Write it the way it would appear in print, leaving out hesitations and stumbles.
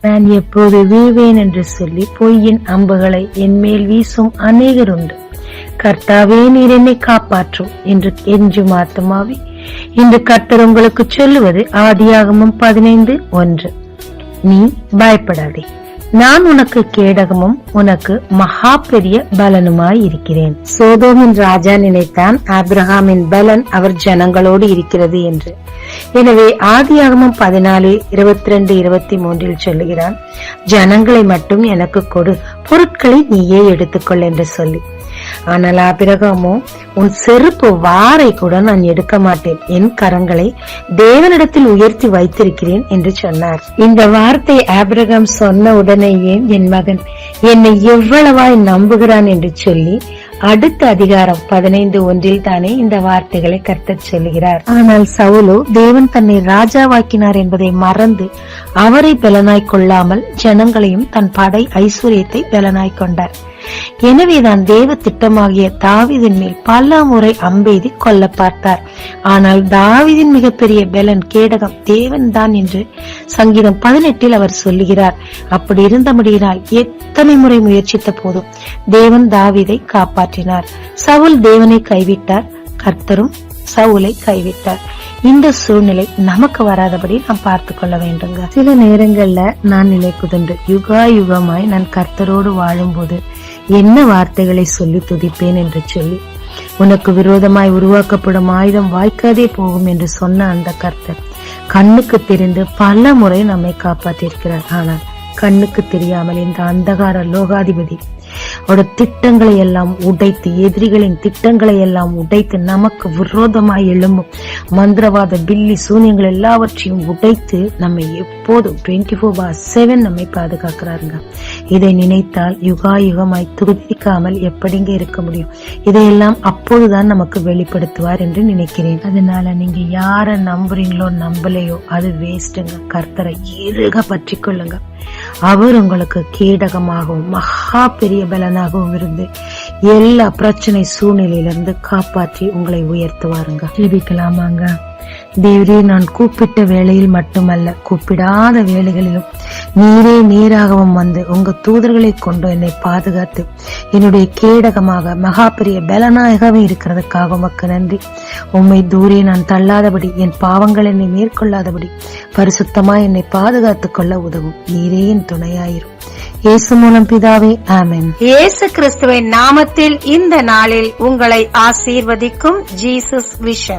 நான் எப்போது வீழ்வேன் என்று சொல்லி பொய்யின் அம்புகளை என் மேல் வீசும் அநேகர் உண்டு. கர்த்தாவே, நீர் என்னை காப்பாற்றும் என்று கெஞ்சும் ஆத்துமாவே, இன்று கர்த்தர் உங்களுக்கு சொல்லுவது ஆதியாகமம் 15:1. நீ பயப்படாதே, நான் உனக்கு கேடகமும் உனக்கு மகா பெரிய பலனுமாய் இருக்கிறேன். சோதோமின் ராஜா நினைத்தான் ஆபிரகாமின் பலன் அவர் ஜனங்களோடு இருக்கிறது என்று. எனவே ஆதியாகமம் 14:22-23 சொல்லுகிறான், ஜனங்களை மட்டும் எனக்கு கொடு, பொருட்களை நீயே எடுத்துக்கொள் என்று சொல்லி. ஆனால் ஆபிரகாமோ, உன் செருப்பு வாரை கூட நான் எடுக்க மாட்டேன், என் கரங்களை தேவனிடத்தில் உயர்த்தி வைத்திருக்கிறேன் என்று சொன்னார். இந்த வார்த்தை ஆபிரகாம் சொன்ன உடனேயே என் மகன் என்னை எவ்வளவாய் நம்புகிறான் என்று சொல்லி அடுத்த அதிகாரம் 15:1 தானே இந்த வார்த்தைகளை கர்த்தர் சொல்லுகிறார். ஆனால் சவுலோ தேவன் தன்னை ராஜாவாக்கினார் என்பதை மறந்து அவரை பலனாய் கொள்ளாமல் ஜனங்களையும் தன் படை ஐஸ்வர்யத்தை பலனாய் கொண்டார். எனவேதான் தேவ திட்டமாகிய தாவீதின் மேல் பல முறை அம்பெய்தி கொல்ல பார்த்தார். ஆனால் தாவீதின் மிகப்பெரிய பலன் கேடகம் தேவன் தான் என்று சங்கீதம் 18 அவர் சொல்லுகிறார். அப்படி இருந்தபடியினால் எத்தனை முறை முயற்சித்த போதும் தேவன் தாவீதை காப்பாற்றினார். சவுல் தேவனை கைவிட்டார், கர்த்தரும் சவுலை கைவிட்டார். இந்த சூழ்நிலை நமக்கு வராதபடி நாம் பார்த்து கொள்ள வேண்டுங்க. சில நேரங்கள்ல நான் நினைப்பதுண்டு, யுகா யுகமாய் நான் கர்த்தரோடு வாழும்போது என்ன வார்த்தைகளை சொல்லி துதிப்பேன் என்று சொல்லி. உனக்கு விரோதமாய் உருவாக்கப்படும் ஆயுதம் வாய்க்காதே போகும் என்று சொன்ன அந்த கர்த்தர் கண்ணுக்கு தெரிந்து பல முறை நம்மை காப்பாற்றியிருக்கிறார். ஆனால் கண்ணுக்கு தெரியாமல் இந்த அந்தகார லோகாதிபதி அவருடைய திட்டங்களை எல்லாம் உடைத்து, எதிரிகளின் திட்டங்களை எல்லாம் உடைத்து, நமக்கு விரோதமாய் எழும்பும் மந்திரவாத பில்லி சூனியங்கள் எல்லாவற்றையும் உடைத்து நம்மை எப்போதும் 24/7 நம்மை பாதுகாக்கிறாருங்க. இதை நினைத்தால் யுகா யுகமாய் துதிக்காமல் எப்படிங்க இருக்க முடியும்? இதையெல்லாம் அப்போதுதான் நமக்கு வெளிப்படுத்துவார் என்று நினைக்கிறேன். அதனால நீங்க யார நம்புறீங்களோ நம்பலையோ அது வேஸ்டுங்க. கர்த்தரை இறுக பற்றி கொள்ளுங்க. அவர் உங்களுக்கு கேடகமாகவும் மகா பெரிய பலனாகவும் இருந்து எல்லா பிரச்சனை சூழ்நிலையிலிருந்து காப்பாற்றி உங்களை உயர்த்துவாருங்க. ஜெபிக்கலாமாங்க. தேவரே, நான் கூப்பிட்ட வேளையில் மட்டுமல்ல, கூப்பிடாத வேளைகளிலும் நீரே நேராகவும் வந்து உங்க தூதர்களை கொண்டு என்னை பாதுகாத்து என்னுடைய கேடகமாக மகா பெரிய பலனாகவே இருக்கிறதுக்காக உமக்கு நன்றி. உம்மை தூரே நான் தள்ளாதபடி, என் பாவங்கள் என்னை மேற்கொள்ளாதபடி பரிசுத்தமா என்னை பாதுகாத்துக் கொள்ள உதவும். நீரே என் துணையாயிரும். இயேசு மூலம் பிதாவே, ஆமென். இயேசு கிறிஸ்துவின் நாமத்தில் இந்த நாளில் உங்களை ஆசீர்வதிக்கும் ஜீசஸ் விஷன்.